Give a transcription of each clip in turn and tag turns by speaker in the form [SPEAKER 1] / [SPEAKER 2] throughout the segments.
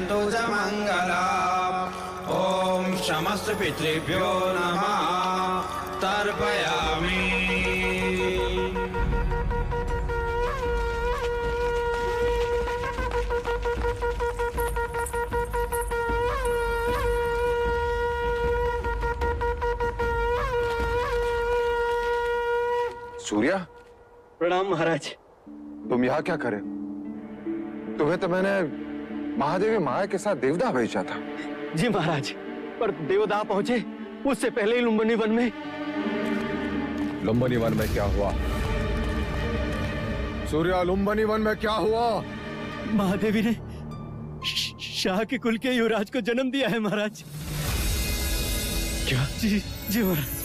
[SPEAKER 1] भवन्तु च मङ्गलम्। ॐ समस्त पितृभ्यो नमः तर्पयामि।
[SPEAKER 2] सूर्या,
[SPEAKER 3] प्रणाम महाराज।
[SPEAKER 2] तुम यहाँ क्या करे? तुम्हें तो मैंने महादेवी माया के साथ देवदाह भेजा था।
[SPEAKER 3] जी महाराज, पर देवदाह पहुंचे उससे पहले ही लुम्बिनी वन में।
[SPEAKER 2] लुम्बिनी वन में क्या हुआ? सूर्या, लुम्बिनी वन में क्या हुआ?
[SPEAKER 3] महादेवी ने शाह के कुल के युवराज को जन्म दिया है महाराज।
[SPEAKER 2] क्या?
[SPEAKER 3] जी जी महाराज।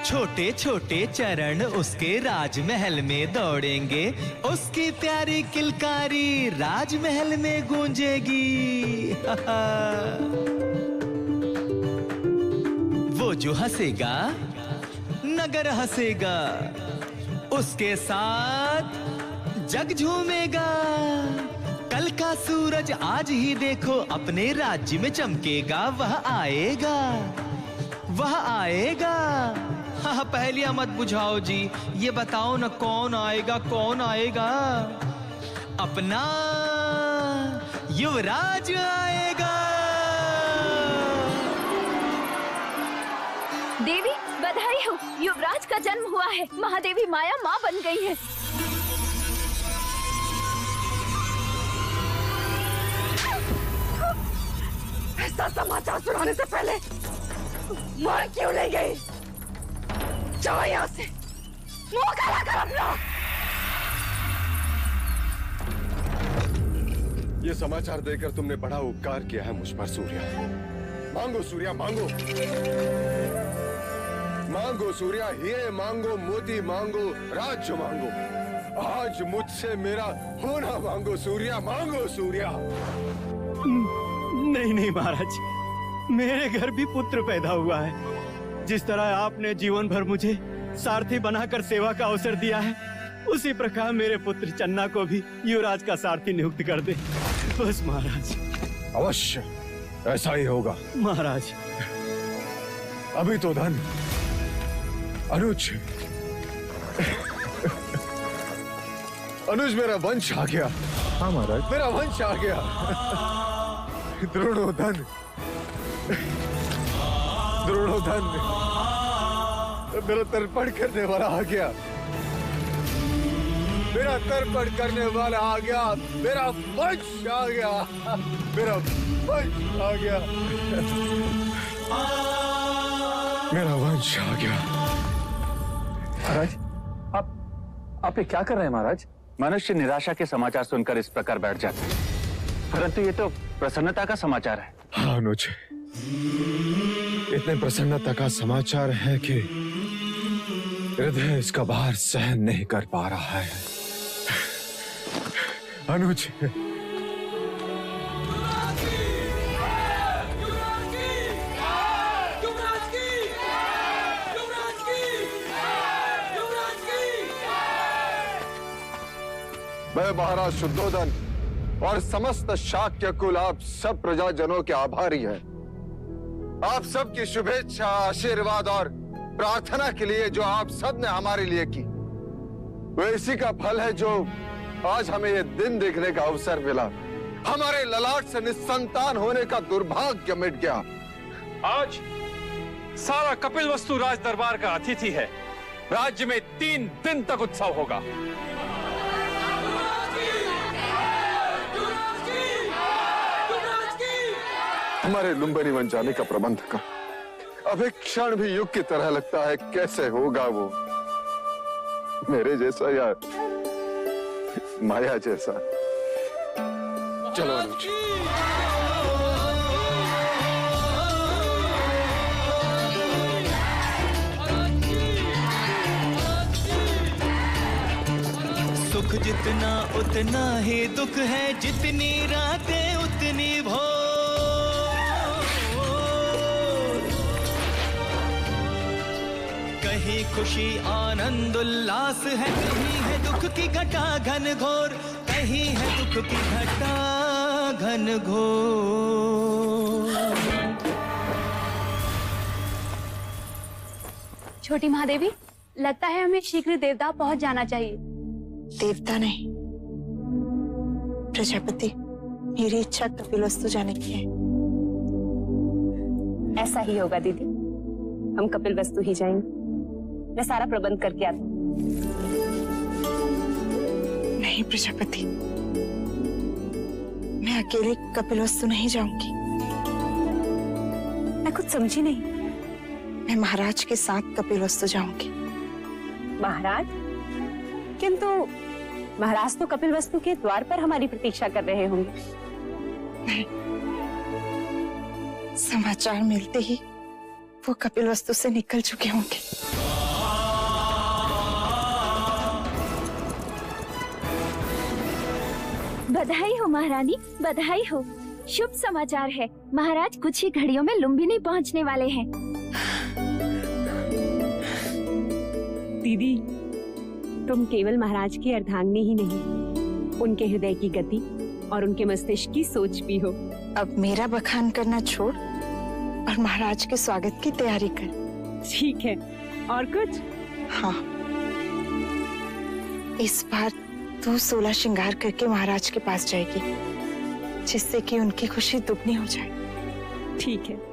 [SPEAKER 4] छोटे छोटे चरण उसके राजमहल में दौड़ेंगे, उसकी प्यारी किलकारी राजमहल में गूंजेगी। वो जो हंसेगा नगर हंसेगा, उसके साथ जग झूमेगा। कल का सूरज आज ही देखो अपने राज्य में चमकेगा। वह आएगा, वह आएगा। हाँ, पहेलियां मत बुझाओ जी, ये बताओ ना कौन आएगा, कौन आएगा? अपना युवराज आएगा।
[SPEAKER 5] देवी बधाई हो, युवराज का जन्म हुआ है। महादेवी माया माँ बन गई है।
[SPEAKER 6] ऐसा समाचार सुनाने से पहले मर क्यों नहीं गई? जाओ यहाँ से, मुंह काला कर अपना।
[SPEAKER 2] ये समाचार देकर तुमने बड़ा उपकार किया है मुझ पर सूर्या। मांगो सूर्या, मांगो मांगो सूर्या, हीरे मांगो, मोती मांगो, राज्य मांगो। आज मुझसे मेरा होना मांगो सूर्या, मांगो सूर्या।
[SPEAKER 3] नहीं नहीं महाराज, मेरे घर भी पुत्र पैदा हुआ है। जिस तरह आपने जीवन भर मुझे सारथी बनाकर सेवा का अवसर दिया है, उसी प्रकार मेरे पुत्र चन्ना को भी युवराज का सारथी नियुक्त कर दे बस महाराज।
[SPEAKER 2] अवश्य ऐसा ही होगा
[SPEAKER 3] महाराज।
[SPEAKER 2] अभी तो धन अनुज अनुज मेरा वंश आ गया। हाँ महाराज, मेरा वंश आ गया। द्रोणोधन, द्रोणोधन मेरा तर्पण करने वाला आ गया। मेरा तर्पण करने वाला आ गया। मेरा वंश आ गया। मेरा वंश आ गया। मेरा वंश आ गया।
[SPEAKER 7] महाराज, आप ये क्या कर रहे हैं महाराज? मनुष्य निराशा के समाचार सुनकर इस प्रकार बैठ जाते हैं, परंतु ये तो प्रसन्नता का समाचार है।
[SPEAKER 2] हाँ अनुज, इतने प्रसन्नता का समाचार है कि हृदय इसका भार सहन नहीं कर पा रहा है। अनुज, मैं महाराज शुद्धोधन और समस्त शाक्य कुल आप सब प्रजाजनों के आभारी हैं। आप सबकी शुभेच्छा, आशीर्वाद और प्रार्थना के लिए जो आप सब ने हमारे लिए की, वो इसी का फल है जो आज हमें ये दिन देखने का अवसर मिला। हमारे ललाट से निस्संतान होने का दुर्भाग्य मिट गया।
[SPEAKER 8] आज सारा कपिलवस्तु राज दरबार का अतिथि है। राज्य में 3 दिन तक उत्सव होगा।
[SPEAKER 2] हमारे लुम्बिनी बन जाने का प्रबंध कर। अब एक क्षण भी युग की तरह लगता है, कैसे होगा वो मेरे जैसा या माया जैसा। चलो अनुज।
[SPEAKER 4] सुख जितना उतना ही दुख है, जितनी रातें उतनी भोर। कहीं खुशी आनंद उल्लास है, कहीं है दुख की घटा घन घोर, कहीं है दुख की घटा घन घोर।
[SPEAKER 5] छोटी महादेवी, लगता है हमें शीघ्र देवता पहुंच जाना चाहिए।
[SPEAKER 6] देवता नहीं, प्रजापति, मेरी इच्छा कपिलवस्तु जाने की है।
[SPEAKER 9] ऐसा ही होगा दीदी, हम कपिलवस्तु ही जाएंगे। मैं सारा प्रबंध करके आता हूँ।
[SPEAKER 6] नहीं प्रजापति, मैं अकेले कपिलवस्तु नहीं जाऊंगी।
[SPEAKER 9] मैं कुछ समझी नहीं।
[SPEAKER 6] मैं महाराज के साथ कपिलवस्तु जाऊंगी।
[SPEAKER 9] महाराज? किंतु महाराज तो कपिलवस्तु के द्वार पर हमारी प्रतीक्षा कर रहे होंगे।
[SPEAKER 6] नहीं, समाचार मिलते ही वो कपिलवस्तु से निकल चुके होंगे।
[SPEAKER 5] बधाई हो महारानी, बधाई हो। शुभ समाचार है, महाराज कुछ ही घड़ियों में लुम्बिनी पहुंचने वाले हैं।
[SPEAKER 9] दीदी, तुम केवल महाराज की अर्धांगिनी ही नहीं, उनके हृदय की गति और उनके मस्तिष्क की सोच भी हो।
[SPEAKER 6] अब मेरा बखान करना छोड़ और महाराज के स्वागत की तैयारी कर।
[SPEAKER 9] ठीक है, और कुछ?
[SPEAKER 6] हाँ, इस बार तू 16 श्रृंगार करके महाराज के पास जाएगी, जिससे कि उनकी खुशी दुगनी हो जाए।
[SPEAKER 9] ठीक है।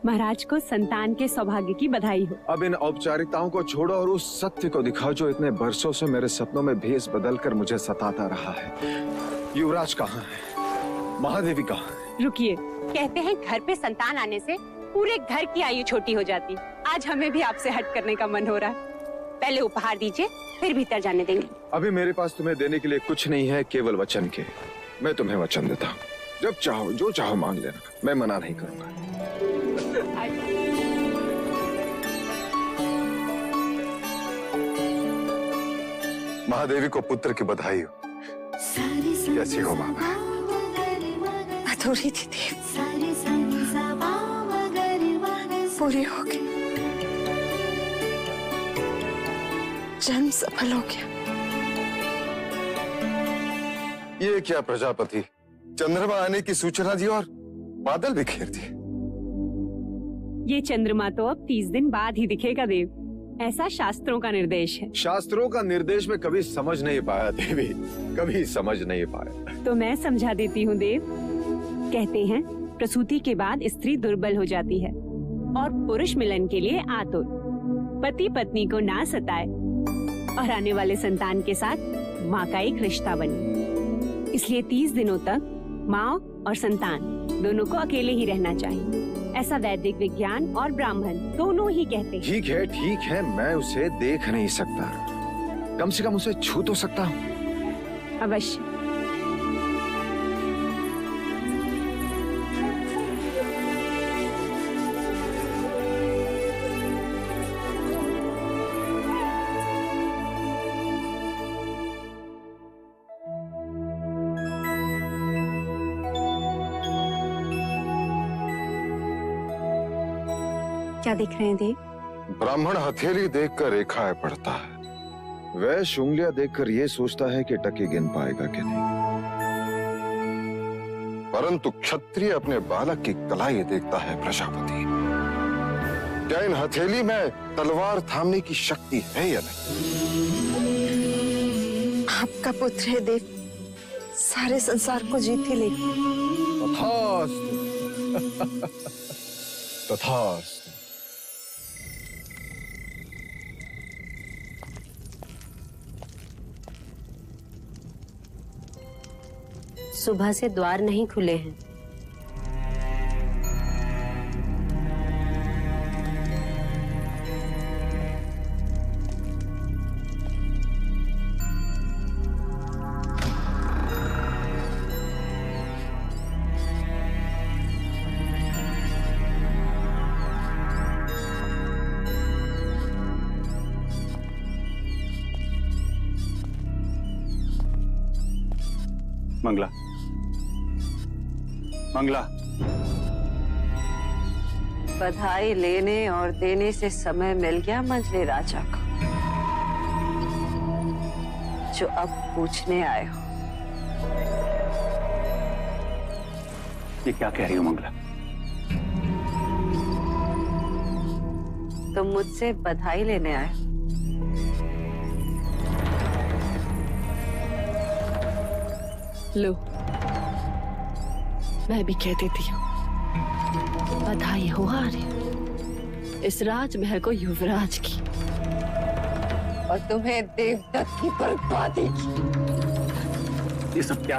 [SPEAKER 9] महाराज को संतान के सौभाग्य की बधाई हो।
[SPEAKER 2] अब इन औपचारिकताओं को छोड़ो और उस सत्य को दिखाओ जो इतने बरसों से मेरे सपनों में भेस बदलकर मुझे सताता रहा है। युवराज कहाँ है? महादेवी कहाँ है?
[SPEAKER 9] रुकिए, कहते हैं घर पे संतान आने से पूरे घर की आयु छोटी हो जाती। आज हमें भी आपसे हट करने का मन हो रहा है। पहले उपहार दीजिए, फिर भीतर जाने देंगे।
[SPEAKER 2] अभी मेरे पास तुम्हें देने के लिए कुछ नहीं है, केवल वचन के। मैं तुम्हें वचन देता हूँ, जब चाहो जो चाहो मांग लेना, मैं मना नहीं करूंगा। महादेवी को पुत्र की बधाई हो। कैसी हो मामा?
[SPEAKER 6] अधूरी थी देव, पूरी हो गई। जन्म सफल हो गया।
[SPEAKER 2] ये क्या प्रजापति, चंद्रमा आने की सूचना दी और बादल बिखेर दिए।
[SPEAKER 9] ये चंद्रमा तो अब 30 दिन बाद ही दिखेगा देव, ऐसा शास्त्रों का निर्देश है।
[SPEAKER 2] शास्त्रों का निर्देश में कभी समझ नहीं पाया देवी, कभी समझ नहीं पाया।
[SPEAKER 9] तो मैं समझा देती हूँ देव। कहते हैं प्रसूति के बाद स्त्री दुर्बल हो जाती है और पुरुष मिलन के लिए आतुर। पति पत्नी को ना सताए और आने वाले संतान के साथ माँ का एक रिश्ता बने। इसलिए 30 दिनों तक माँ और संतान दोनों को अकेले ही रहना चाहिए। ऐसा वैदिक विज्ञान और ब्राह्मण दोनों ही कहते हैं।
[SPEAKER 2] ठीक है, मैं उसे देख नहीं सकता, कम से कम उसे छू तो सकता हूँ।
[SPEAKER 9] अवश्य। क्या देख रहे हैं देव?
[SPEAKER 2] ब्राह्मण हथेली देखकर रेखाएं पढ़ता है, वैश्य उंगलियां देखकर ये सोचता है कि टके गिन पाएगा कि नहीं, परंतु क्षत्रिय अपने बालक की कलाई देखता है। प्रजापति, क्या इन हथेली में तलवार थामने की शक्ति है या नहीं?
[SPEAKER 6] आपका पुत्र है देव, सारे संसार को जीत ही लेगा।
[SPEAKER 2] तथास्तु। तथास्तु।
[SPEAKER 10] सुबह से द्वार नहीं खुले हैं।
[SPEAKER 7] मंगला, मंगला।
[SPEAKER 10] बधाई लेने और देने से समय मिल गया मंझले राजा को, जो अब पूछने आए हो।
[SPEAKER 7] ये क्या कह रही हो मंगला?
[SPEAKER 10] तुम मुझसे बधाई लेने आए हो।
[SPEAKER 6] लो, मैं भी कह देती हूँ, बधाई हो आर्य, इस राजमहल को युवराज की
[SPEAKER 10] और तुम्हें देवदत्त की बर्बादी की।
[SPEAKER 7] ये सब क्या?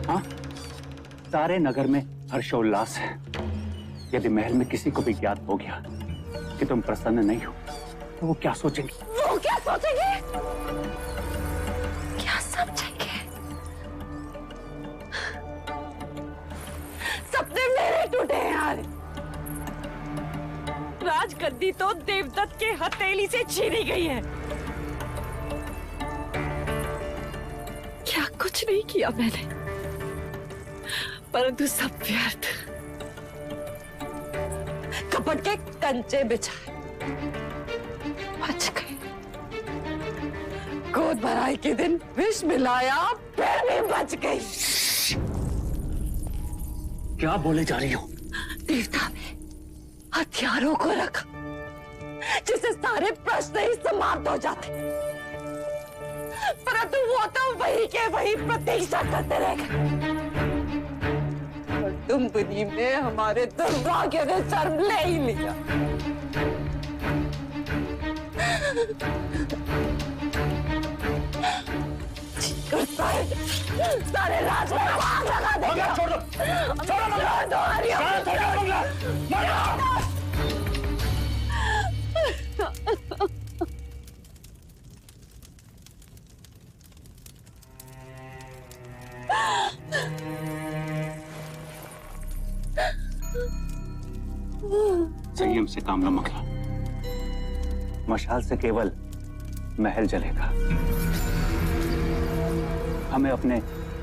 [SPEAKER 7] हाँ, सारे नगर में हर्षोल्लास है। यदि महल में किसी को भी ज्ञात हो गया कि तुम प्रसन्न नहीं हो, तो वो क्या सोचेंगे?
[SPEAKER 10] वो क्या सोचेंगे? क्या समझेंगे? सपने मेरे टूटे हैं यार।
[SPEAKER 6] राजगद्दी तो देवदत्त के हथेली से छीनी गई है। क्या कुछ नहीं किया मैंने, परंतु सब व्यर्थ।
[SPEAKER 10] कपट के कंचे बिछाए, बच गए। गोद भराई के दिन विष मिलाया, फिर भी बच गई।
[SPEAKER 7] क्या बोले जा रही हो?
[SPEAKER 10] देवता ने हथियारों को रखा, जिससे सारे प्रश्न ही समाप्त हो जाते, परंतु वो तो वही के वही प्रतीक्षा करते रह गए। और तुम बुद्धि में हमारे दुर्भाग्य ने शर्म ले ही लिया। सारे राज में आग लगा देगा। छोड़ दो, छोड़ो
[SPEAKER 7] संयम से काम लो मंगला। मशाल से केवल महल जलेगा, हमें अपने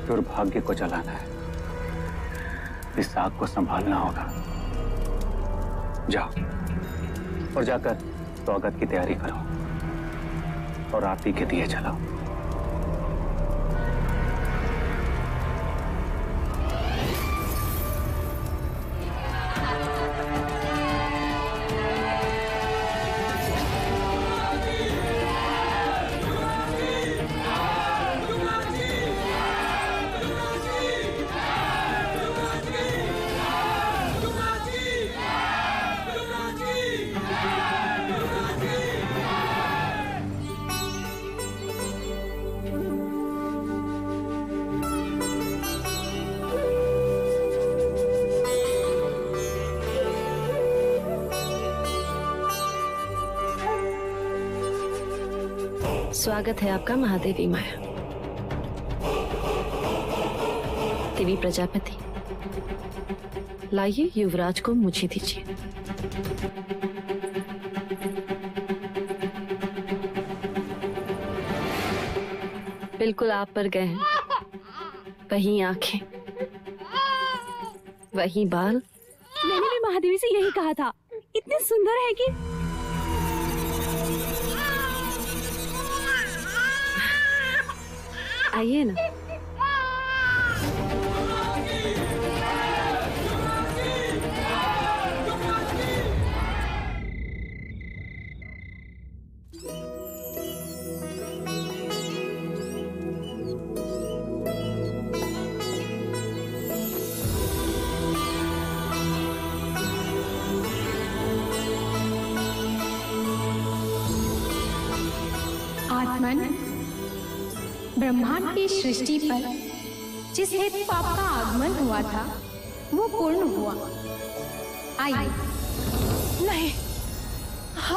[SPEAKER 7] दुर्भाग्य को जलाना है। इस आग को संभालना होगा। जाओ और जाकर स्वागत की तैयारी करो और आरती के दिए जलाओ।
[SPEAKER 6] स्वागत है आपका महादेवी माया। देवी प्रजापति, लाइए युवराज को मुझे दीजिए। बिल्कुल आप पर गए हैं, वही आंखें, वही बाल।
[SPEAKER 9] मैंने भी महादेवी से यही कहा था, इतने सुंदर है कि।
[SPEAKER 6] आइए ना।
[SPEAKER 11] महात्मन, ब्रह्मांड की सृष्टि पर जिस हेतु आपका आगमन हुआ था वो पूर्ण हुआ। आइए।
[SPEAKER 6] नहीं,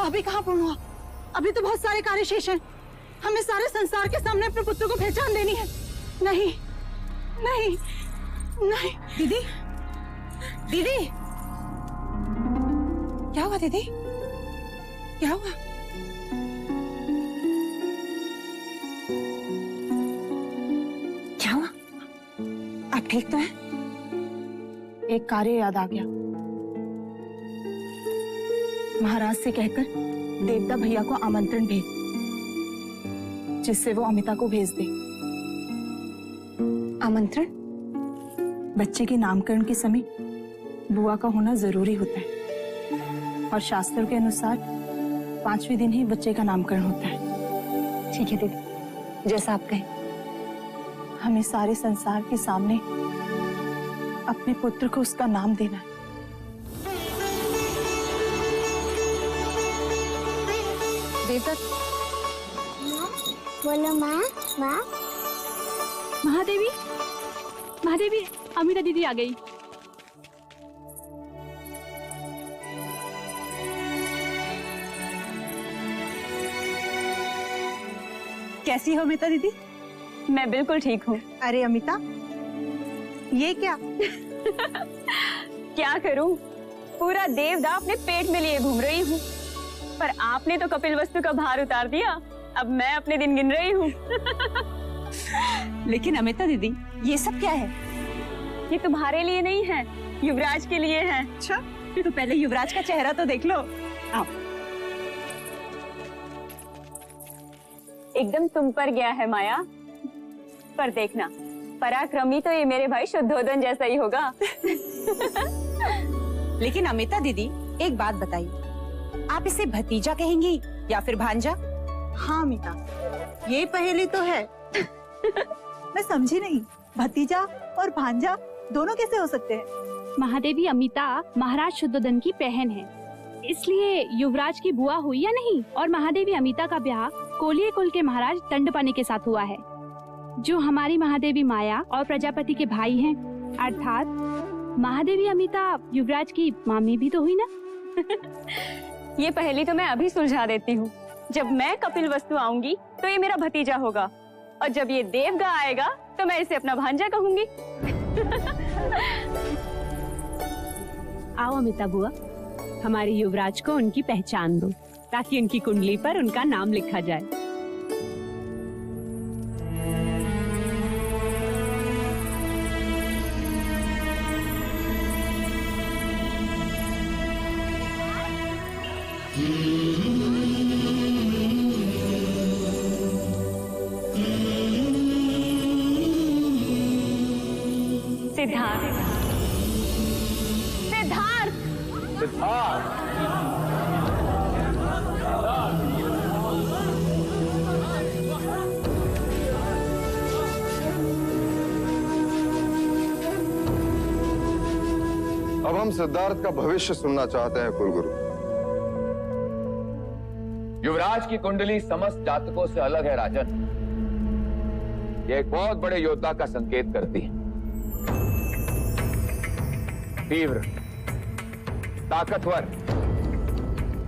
[SPEAKER 6] अभी कहाँ पूर्ण हुआ? अभी तो बहुत सारे कार्य शेष हैं। हमें सारे संसार के सामने अपने पुत्र को पहचान देनी है। नहीं, नहीं, नहीं। दीदी, दीदी, क्या हुआ दीदी? क्या हुआ? क्या हुआ? आप ठीक तो हैं? एक कार्य याद आ गया। महाराज से कहकर देवता भैया को आमंत्रण भेज, जिससे वो अमिता को भेज दे। आमंत्रण? बच्चे के नामकरण के समय बुआ का होना जरूरी होता है और शास्त्रों के अनुसार 5वें दिन ही बच्चे का नामकरण होता है। ठीक है दीदी, जैसा आप कहें। हमें सारे संसार के सामने अपने पुत्र को उसका नाम देना है। देवता,
[SPEAKER 5] बोलो माँ। माँ,
[SPEAKER 9] महादेवी, महादेवी, अमिता दीदी आ गई।
[SPEAKER 6] कैसी हो अमिता दीदी?
[SPEAKER 9] मैं बिल्कुल ठीक हूँ।
[SPEAKER 6] अरे अमिता, ये क्या?
[SPEAKER 9] क्या करूँ, पूरा देवदा अपने पेट में लिए घूम रही हूँ, पर आपने तो कपिल वस्तु का भार उतार दिया। अब मैं अपने दिन गिन रही हूँ।
[SPEAKER 6] लेकिन अमिता दीदी, ये सब क्या है?
[SPEAKER 9] ये तुम्हारे लिए नहीं है, युवराज के लिए है।
[SPEAKER 6] अच्छा, तो पहले युवराज का चेहरा तो देख लो। आओ।
[SPEAKER 9] एकदम तुम पर गया है माया, पर देखना पराक्रमी तो ये मेरे भाई शुद्धोदन जैसा ही होगा।
[SPEAKER 6] लेकिन अमिता दीदी, एक बात बताइए, आप इसे भतीजा कहेंगी या फिर भांजा? हाँ अमिता, ये पहेली तो है। मैं समझी नहीं, भतीजा और भांजा दोनों कैसे हो सकते हैं?
[SPEAKER 9] महादेवी अमिता महाराज शुद्धोदन की बहन है, इसलिए युवराज की बुआ हुई या नहीं। और महादेवी अमिता का ब्याह कोलिये कुल के महाराज दंडपानी के साथ हुआ है, जो हमारी महादेवी माया और प्रजापति के भाई हैं। अर्थात महादेवी अमिता युवराज की मामी भी तो हुई ना। ये पहेली तो मैं अभी सुलझा देती हूँ। जब मैं कपिल वस्तु आऊंगी तो ये मेरा भतीजा होगा, और जब ये देवगा आएगा तो मैं इसे अपना भांजा कहूंगी।
[SPEAKER 12] आओ अमिता बुआ, हमारे युवराज को उनकी पहचान दो, ताकि उनकी कुंडली पर उनका नाम लिखा जाए।
[SPEAKER 9] सिद्धार्थ, सिद्धार्थ,
[SPEAKER 2] सिद्धार्थ, अब हम सिद्धार्थ का भविष्य सुनना चाहते हैं कुलगुरु।
[SPEAKER 13] युवराज की कुंडली समस्त जातकों से अलग है राजन। यह एक बहुत बड़े योद्धा का संकेत करती है। तीव्र, ताकतवर,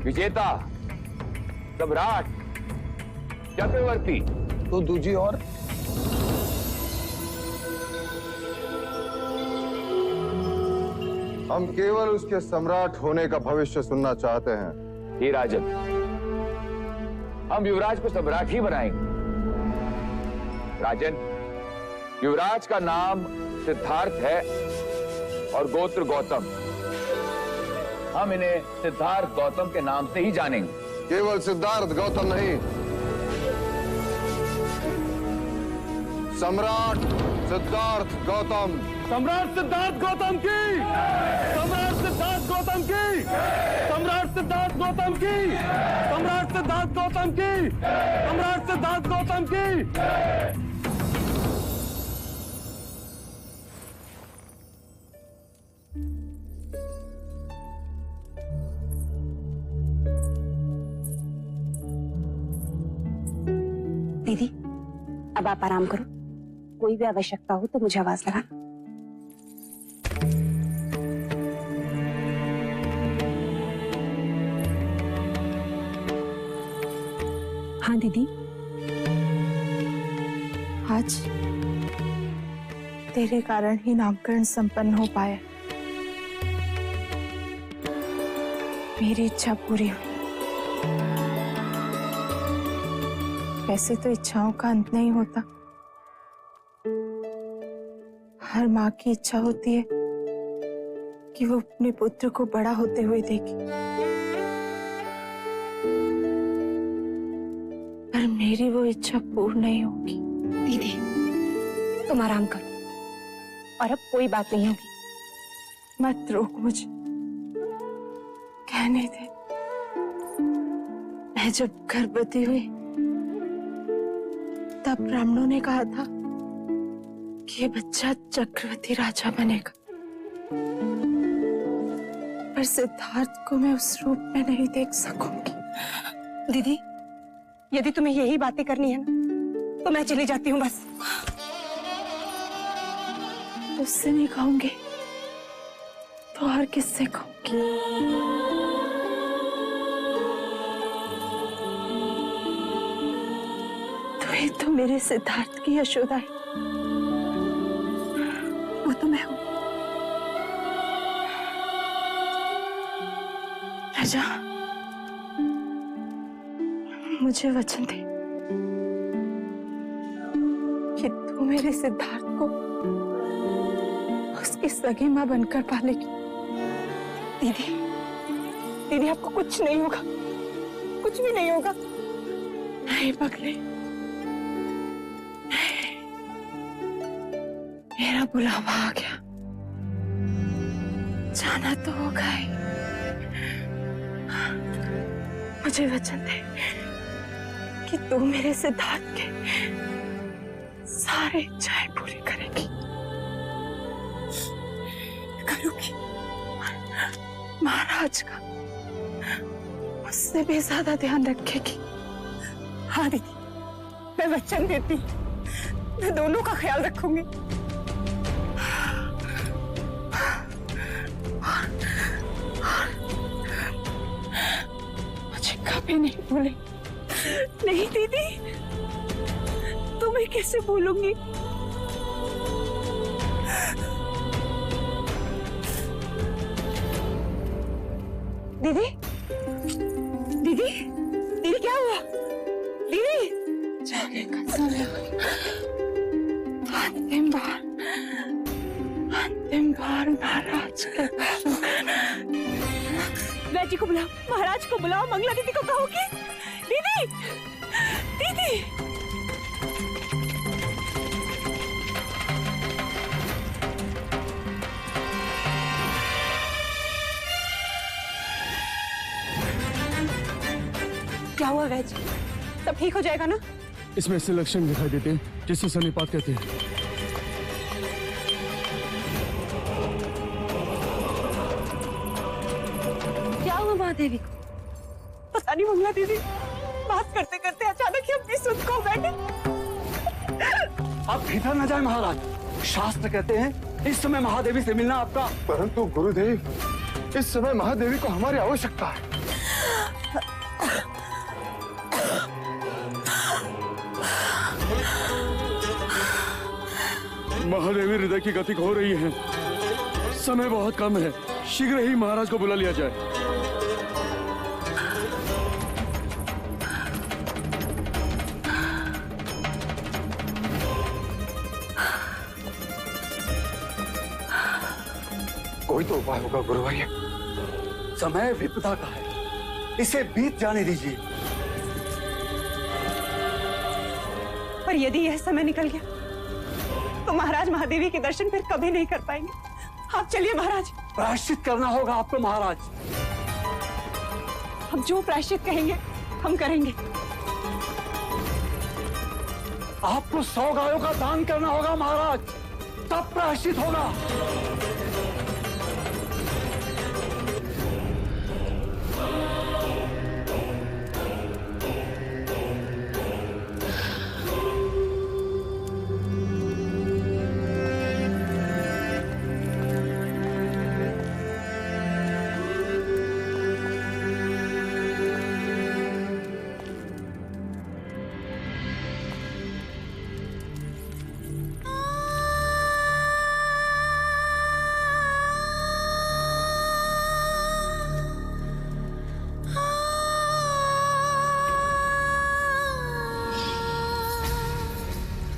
[SPEAKER 13] विजेता, सम्राट, चक्रवर्ती, तो दूजी और
[SPEAKER 2] हम केवल उसके सम्राट होने का भविष्य सुनना चाहते हैं।
[SPEAKER 13] ही राजन, हम युवराज को सम्राट ही बनाएंगे। राजन, युवराज का नाम सिद्धार्थ है और गोत्र गौतम। हम इन्हें सिद्धार्थ गौतम के नाम से ही जानेंगे।
[SPEAKER 2] केवल सिद्धार्थ गौतम नहीं, सम्राट सिद्धार्थ गौतम।
[SPEAKER 14] सम्राट सिद्धार्थ गौतम की, सम्राट सिद्धार्थ गौतम की, सम्राट सिद्धार्थ गौतम की, सम्राट सिद्धार्थ गौतम की, सम्राट सिद्धार्थ गौतम की।
[SPEAKER 12] दीदी अब आप आराम करो, कोई भी आवश्यकता हो तो मुझे आवाज लगा। हाँ दीदी।
[SPEAKER 6] आज तेरे कारण ही नामकरण संपन्न हो पाया, मेरी इच्छा पूरी हुई। वैसे तो इच्छाओं का अंत नहीं होता, हर माँ की इच्छा होती है कि वो अपने पुत्र को बड़ा होते हुए देखे, पर मेरी वो इच्छा पूर्ण नहीं होगी।
[SPEAKER 12] दीदी तुम आराम करो और अब कोई बात नहीं होगी।
[SPEAKER 6] मत रोक मुझे, कहने दे। मैं जब गर्भवती हुई तब ब्राह्मणों ने कहा था कि ये बच्चा चक्रवर्ती राजा बनेगा, पर सिद्धार्थ को मैं उस रूप में नहीं देख सकूंगी।
[SPEAKER 12] दीदी यदि तुम्हें यही बातें करनी है ना तो मैं चली जाती हूँ बस।
[SPEAKER 6] उससे नहीं कहूंगी तो और किससे कहूंगी? तू तो मेरे सिद्धार्थ की यशोदा है,
[SPEAKER 12] वो तो मैं हूँ।
[SPEAKER 6] राजा मुझे वचन दे कि तू मेरे सिद्धार्थ को उसकी सगी मां बनकर पालेगी।
[SPEAKER 12] दीदी दीदी आपको कुछ नहीं होगा, कुछ भी नहीं होगा।
[SPEAKER 6] नहीं पगले, मेरा बुलावा आ गया, जाना तो होगा ही। मुझे वचन दे कि तू मेरे सिद्धार्थ के सारे इच्छाएं पूरी करेगी।
[SPEAKER 12] करूंगी।
[SPEAKER 6] महाराज का मुझसे भी ज्यादा ध्यान रखेगी।
[SPEAKER 12] हाँ दीदी मैं वचन देती, मैं दोनों का ख्याल रखूंगी।
[SPEAKER 6] मुझे कभी नहीं भूले।
[SPEAKER 12] नहीं दीदी तुम्हें कैसे भूलूंगी? दीदी दीदी दीदी क्या हुआ? दीदी
[SPEAKER 6] जाने का समय, अंतिम बार महाराज के
[SPEAKER 12] वैजी को बुलाओ, महाराज को बुलाओ, मंगला दीदी को कहोगी। दीदी दीदी क्या हुआ वैजी? सब ठीक हो जाएगा ना?
[SPEAKER 14] इसमें ऐसे लक्षण दिखाई देते हैं जिसे सन्निपात कहते हैं।
[SPEAKER 12] क्या हुआ महादेवी को? पता नहीं मंगला दीदी बात करते करते अचानक ही अपनी सुध खो बैठे।
[SPEAKER 7] आप भीतर न जाए महाराज, शास्त्र कहते हैं इस समय महादेवी से मिलना आपका।
[SPEAKER 2] परंतु गुरुदेव, इस समय महादेवी को हमारी आवश्यकता है।
[SPEAKER 14] महादेवी हृदय की गति हो रही है, समय बहुत कम है, शीघ्र ही महाराज को बुला लिया जाए।
[SPEAKER 2] कोई तो उपाय होगा गुरुवर्य।
[SPEAKER 7] समय विपदा का है, इसे बीत जाने दीजिए।
[SPEAKER 12] पर यदि यह समय निकल गया तो महाराज महादेवी के दर्शन फिर कभी नहीं कर पाएंगे। आप चलिए महाराज।
[SPEAKER 7] प्रायश्चित करना होगा आपको महाराज।
[SPEAKER 12] हम जो प्रायश्चित कहेंगे हम करेंगे।
[SPEAKER 7] आपको 100 गायों का दान करना होगा महाराज, तब प्रायश्चित होगा।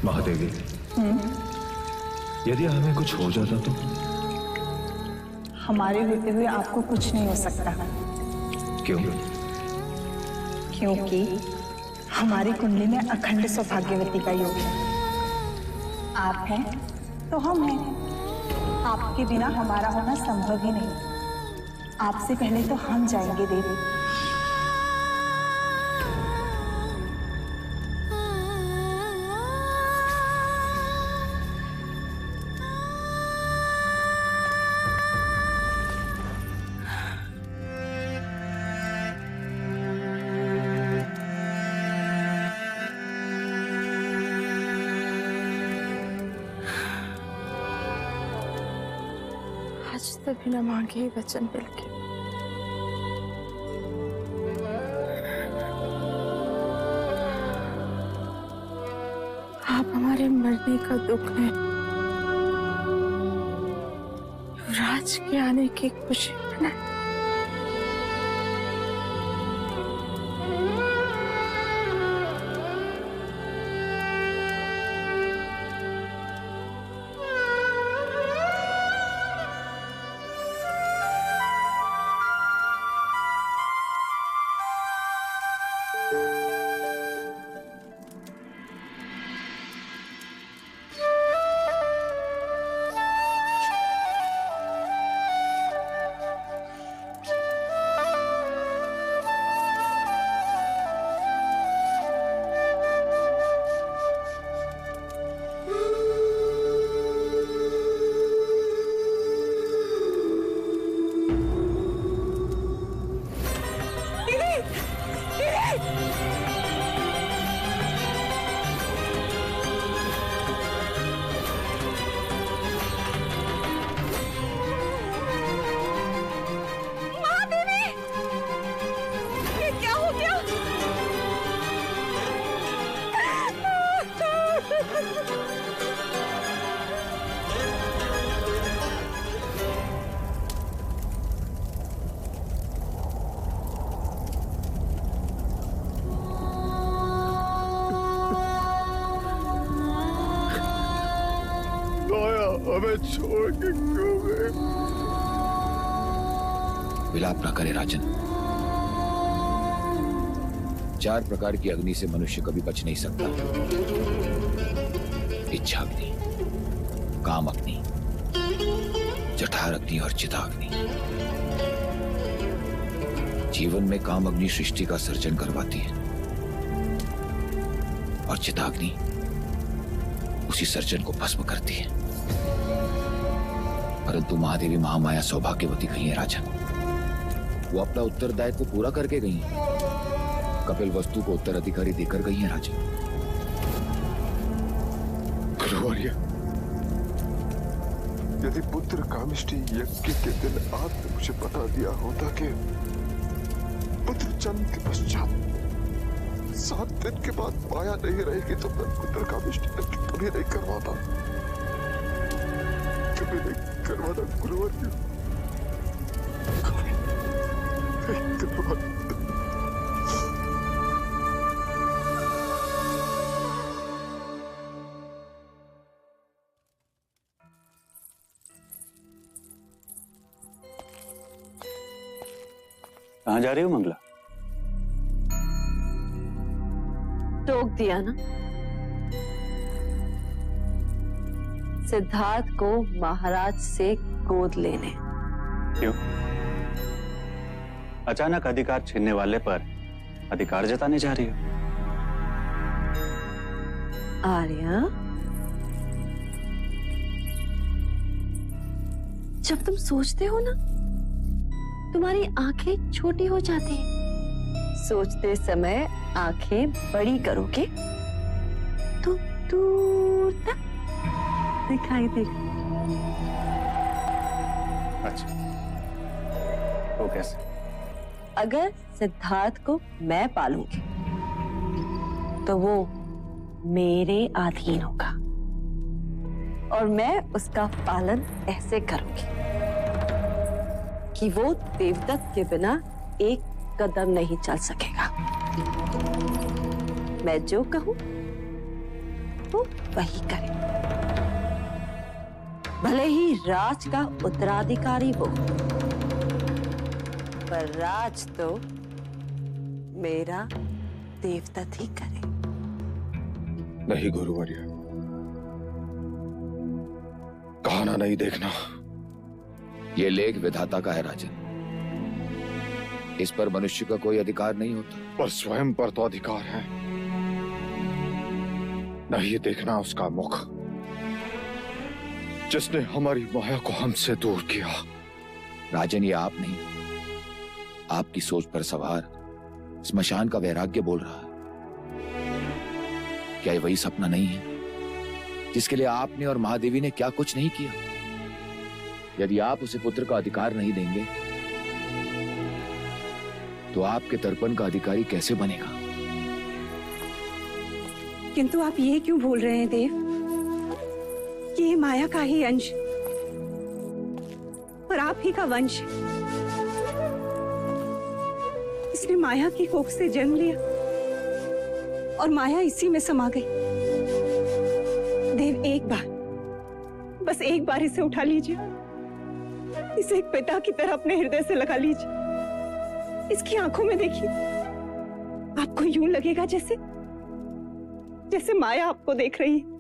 [SPEAKER 15] महादेवी, यदि हमें कुछ हो जाता तो?
[SPEAKER 6] हमारे होते हुए आपको कुछ नहीं हो सकता।
[SPEAKER 15] क्यों?
[SPEAKER 6] क्योंकि हमारी कुंडली में अखंड सौभाग्यवती का योग है। आप हैं तो हम हैं। आपके बिना हमारा होना संभव ही नहीं। आपसे पहले तो हम जाएंगे देवी।
[SPEAKER 11] आज तक बिना मांगे ही वचन मिल गए। आप हमारे मरने का दुख है, युवराज के आने की खुशी मनाएं।
[SPEAKER 2] हमें छोड़ के क्यों गए?
[SPEAKER 13] विलाप न करे राजन। 4 प्रकार की अग्नि से मनुष्य कभी बच नहीं सकता। इच्छा अग्नि, काम अग्नि, जठर अग्नि और चिताग्नि। जीवन में काम अग्नि सृष्टि का सर्जन करवाती है और चिताग्नि उसी सर्जन को भस्म करती है। परंतु महादेवी महामाया सौभाग्यवती गई है राजन। वो अपना उत्तरदायित्व पूरा करके गई हैं। कपिल वस्तु को उत्तराधिकारी देकर गई है राजन।
[SPEAKER 2] गुरुवर्य, यदि पुत्र कामिष्टि यज्ञ के दिन आपने मुझे बता दिया होता कि पुत्र जन्म के पश्चात 7 दिन के बाद माया नहीं रहेगी तो मैं पुत्र कामिष्टि यज्ञ कभी नहीं करवाता। कभी नहीं करवाता गुरुवर्य, कभी नहीं करवाता।
[SPEAKER 7] कहाँ जा रही हो मंगला?
[SPEAKER 10] टोक दिया ना। सिद्धार्थ को महाराज से गोद लेने।
[SPEAKER 7] क्यों? अचानक अधिकार छीनने वाले पर अधिकार जताने जा रही हो?
[SPEAKER 10] आर्या, जब तुम सोचते हो ना, तुम्हारी आंखें छोटी हो जाती हैं। सोचते समय आंखें बड़ी करोगे तो दूर तक दिखाई देगा।
[SPEAKER 7] अच्छा, तो कैसे?
[SPEAKER 10] अगर सिद्धार्थ को मैं पालूंगी तो वो मेरे अधीन होगा और मैं उसका पालन ऐसे करूंगी कि वो देवदत्त के बिना एक कदम नहीं चल सकेगा। मैं जो कहूं वो वही करे। भले ही राज का उत्तराधिकारी वो, पर राज तो मेरा देवदत्त ही करे।
[SPEAKER 2] नहीं गुरुवर्य, कहाना नहीं देखना।
[SPEAKER 13] ये लेख विधाता का है राजन, इस पर मनुष्य का कोई अधिकार नहीं होता।
[SPEAKER 2] पर स्वयं पर तो अधिकार है। नहीं देखना उसका मुख, जिसने हमारी माया को हमसे दूर किया।
[SPEAKER 13] राजन, ये आप नहीं, आपकी सोच पर सवार स्मशान का वैराग्य बोल रहा है। क्या ये वही सपना नहीं है जिसके लिए आपने और महादेवी ने क्या कुछ नहीं किया? यदि आप उसे पुत्र का अधिकार नहीं देंगे तो आपके तर्पण का अधिकारी कैसे बनेगा?
[SPEAKER 12] किंतु आप ये क्यों भूल रहे हैं देव कि ये माया का ही अंश और आप ही का वंश। इसने माया की कोख से जन्म लिया और माया इसी में समा गई। देव, एक बार, बस एक बार इसे उठा लीजिए, इसे एक पिता की तरह अपने हृदय से लगा लीजिए। इसकी आंखों में देखिए, आपको यूं लगेगा जैसे जैसे माया आपको देख रही है।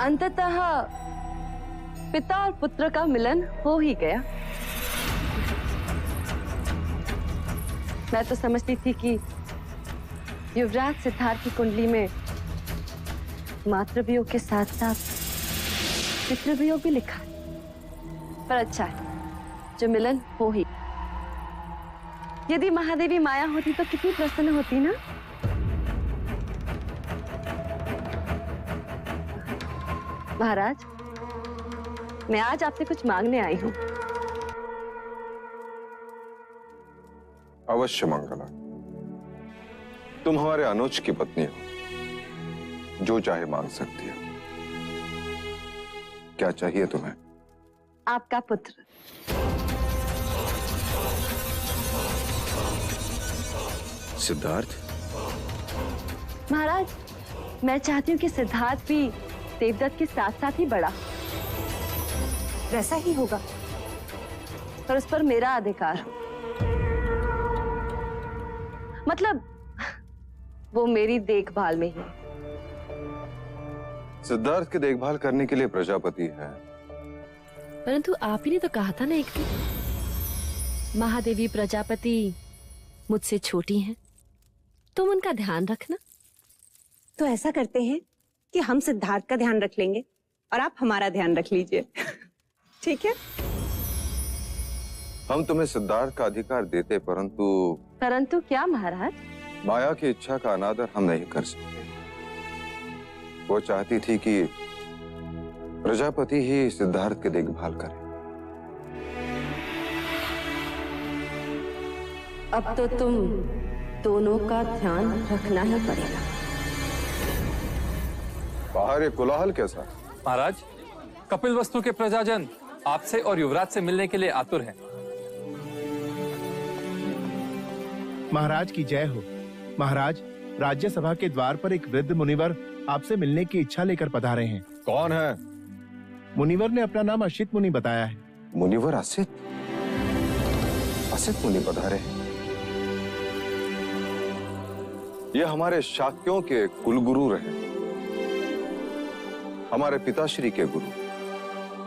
[SPEAKER 10] अंततः पिता और पुत्र का मिलन हो ही गया। मैं तो समझती थी कि युवराज सिद्धार्थ की कुंडली में मातृवियोग के साथ साथ पितृवियोग भी लिखा है, पर अच्छा है जो मिलन हो ही। यदि महादेवी माया होती तो कितनी प्रसन्न होती ना। महाराज, मैं आज आपसे कुछ मांगने आई हूँ।
[SPEAKER 2] अवश्य मंगला, तुम हमारे अनुज की पत्नी हो, जो चाहे मांग सकती हो। क्या चाहिए तुम्हें?
[SPEAKER 10] आपका पुत्र।
[SPEAKER 2] सिद्धार्थ?
[SPEAKER 10] महाराज, मैं चाहती हूँ कि सिद्धार्थ भी देवदत्त के साथ साथ ही बड़ा।
[SPEAKER 12] वैसा ही होगा,
[SPEAKER 10] पर उस पर मेरा अधिकार हो। मतलब वो मेरी देखभाल में ही।
[SPEAKER 2] सिद्धार्थ की देखभाल करने के लिए प्रजापति है।
[SPEAKER 16] परंतु आप ही ने तो कहा था ना एक दिन, महादेवी प्रजापति मुझसे छोटी हैं, तुम उनका ध्यान रखना।
[SPEAKER 12] तो ऐसा करते हैं कि हम सिद्धार्थ का ध्यान रख लेंगे और आप हमारा ध्यान रख लीजिए। ठीक है?
[SPEAKER 2] हम तुम्हें सिद्धार्थ का अधिकार देते,
[SPEAKER 10] परंतु क्या महाराज?
[SPEAKER 2] माया की इच्छा का अनादर हम नहीं कर सकते। वो चाहती थी कि प्रजापति ही सिद्धार्थ की देखभाल करे।
[SPEAKER 10] अब तो तुम दोनों का ध्यान रखना ही पड़ेगा।
[SPEAKER 2] बाहर ये कोलाहल कैसा?
[SPEAKER 8] महाराज, कपिल वस्तु के प्रजाजन आपसे और युवराज से मिलने के लिए आतुर हैं।
[SPEAKER 17] महाराज की जय हो। महाराज, राज्यसभा के द्वार पर एक वृद्ध मुनिवर आपसे मिलने की इच्छा लेकर पधारे हैं।
[SPEAKER 2] कौन है?
[SPEAKER 17] मुनिवर ने अपना नाम असित मुनि बताया है।
[SPEAKER 2] मुनिवर असित? उपासित मुनि पधारे। ये हमारे शाक्यों के कुलगुरु रहे, हमारे पिताश्री के गुरु।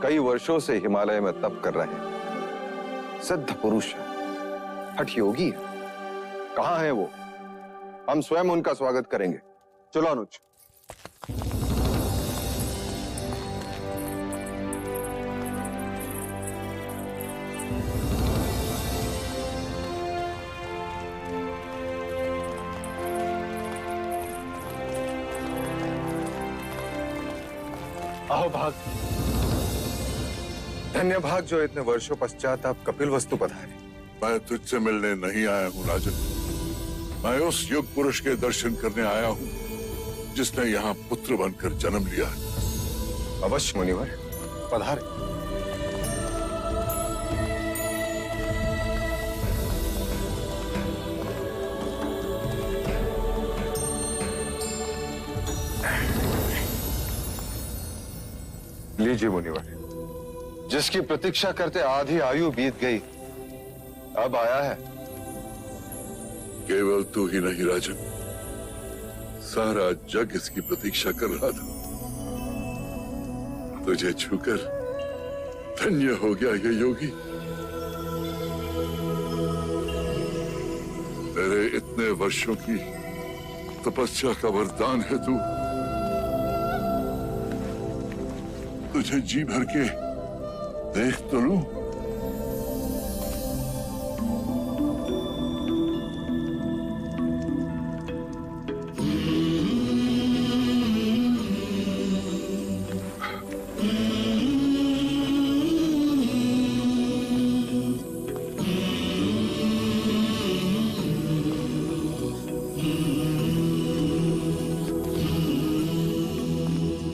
[SPEAKER 2] कई वर्षों से हिमालय में तप कर रहे हैं, सिद्ध पुरुष है, हठ योगी है। कहां है वो? हम स्वयं उनका स्वागत करेंगे। चलो अनुज। आओ भाग। धन्य भाग जो इतने वर्षों पश्चात आप कपिलवस्तु पधारे।
[SPEAKER 18] मैं तुझसे मिलने नहीं आया हूं राजन, मैं उस युग पुरुष के दर्शन करने आया हूं जिसने यहाँ पुत्र बनकर जन्म लिया है।
[SPEAKER 2] अवश्य मुनिवर, पधारे। लीजिए मुनिवर, जिसकी प्रतीक्षा करते आधी आयु बीत गई, अब आया है।
[SPEAKER 18] केवल तू ही नहीं राजन, सारा जग इसकी प्रतीक्षा कर रहा था। तुझे छूकर धन्य हो गया ये योगी। मेरे इतने वर्षों की तपस्या का वरदान है तू। तुझे जी भर के देख तो लूं।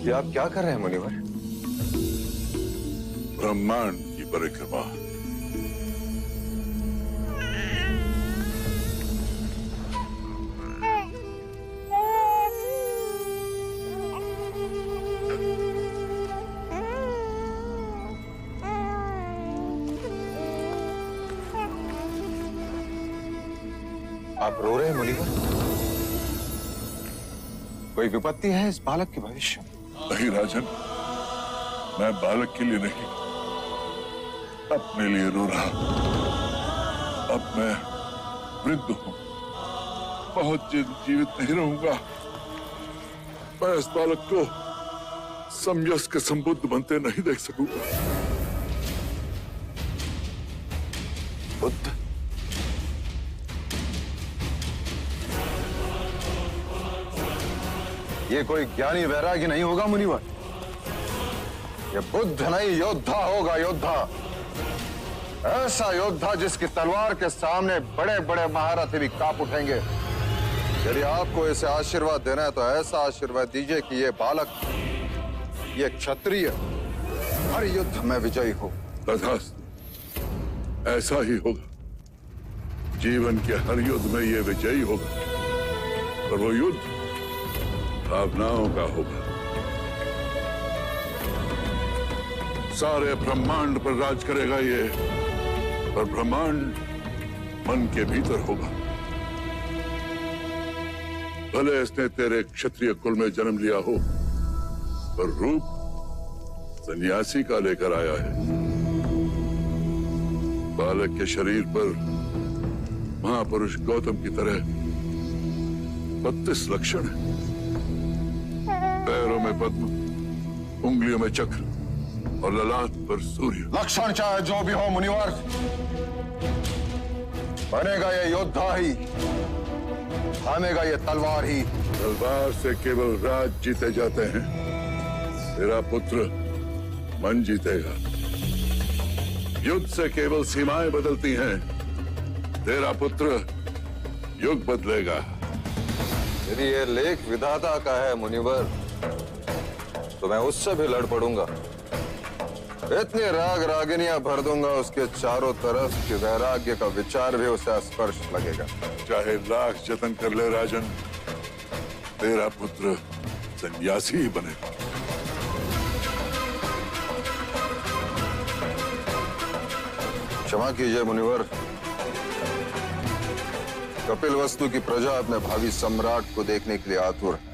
[SPEAKER 2] ये आप क्या कर रहे हैं मुनिवर?
[SPEAKER 18] ब्रह्मांड की परिक्रमा।
[SPEAKER 2] आप रो रहे हैं मुनिवर? कोई विपत्ति है इस बालक के भविष्य में?
[SPEAKER 18] नहीं राजन, मैं बालक के लिए नहीं, अपने लिए रो रहा। अब मैं वृद्ध हूं, बहुत जीवित नहीं रहूंगा। मैं इस बालक को समयस्क संबुद्ध बनते नहीं देख सकूंगा।
[SPEAKER 2] बुद्ध? ये कोई ज्ञानी वैरागी नहीं होगा मुनिवर, ये बुद्ध नहीं, योद्धा होगा, योद्धा। ऐसा योद्धा जिसकी तलवार के सामने बड़े बड़े महारथी भी कांप उठेंगे। यदि आपको इसे आशीर्वाद देना है तो ऐसा आशीर्वाद दीजिए कि ये बालक, ये क्षत्रिय हर युद्ध में विजयी हो।
[SPEAKER 18] तथास्तु, ऐसा ही होगा। जीवन के हर युद्ध में ये विजयी होगा, और वो युद्ध भावनाओं का होगा। सारे ब्रह्मांड पर राज करेगा ये, और ब्रह्मांड मन के भीतर होगा। भले इसने तेरे क्षत्रिय कुल में जन्म लिया हो, पर रूप सन्यासी का लेकर आया है। बालक के शरीर पर महापुरुष गौतम की तरह 32 लक्षण है। पैरों में पद्म, उंगलियों में चक्र और ललाट पर सूर्य।
[SPEAKER 2] लक्षण चाहे जो भी हो मुनिवर, बनेगा ये योद्धा ही, थामेगा ये तलवार ही।
[SPEAKER 18] तलवार से केवल राज जीते जाते हैं, तेरा पुत्र मन जीतेगा। युद्ध से केवल सीमाएं बदलती हैं, तेरा पुत्र युग बदलेगा।
[SPEAKER 2] यदि ये लेख विधाता का है मुनिवर, तो मैं उससे भी लड़ पड़ूंगा। इतनी राग रागिनियां भर दूंगा उसके चारों तरफ कि वैराग्य का विचार भी उसे स्पर्श लगेगा।
[SPEAKER 18] चाहे लाख जतन कर ले राजन, तेरा पुत्र सन्यासी ही बनेगा।
[SPEAKER 2] क्षमा कीजिए मुनिवर, कपिलवस्तु की प्रजा अपने भावी सम्राट को देखने के लिए आतुर है।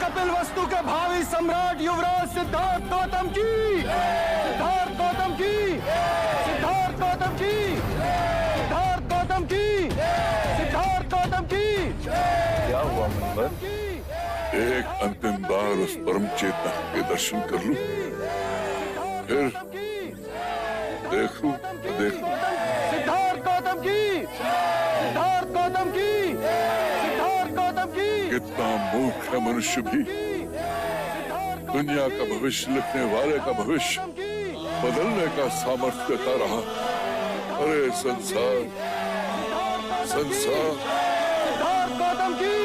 [SPEAKER 14] कपिलवस्तु के भावी सम्राट युवराज सिद्धार्थ गौतम की, सिद्धार्थ गौतम की, सिद्धार्थ गौतम की, सिद्धार्थ गौतम की, सिद्धार्थ गौतम की।
[SPEAKER 18] क्या हुआ मुनिवर? एक अंतिम बार उस परम चेतन के दर्शन कर लूं, फिर देख लूं।
[SPEAKER 14] सिद्धार्थ गौतम की, सिद्धार्थ गौतम की, सिद्धार्थ गौतम की।
[SPEAKER 18] कितना मूर्ख है मनुष्य भी। दुनिया का भविष्य लिखने वाले का भविष्य बदलने का सामर्थ्य देता रहा। अरे संसार, संसार।
[SPEAKER 14] सिद्धार्थ गौतम की,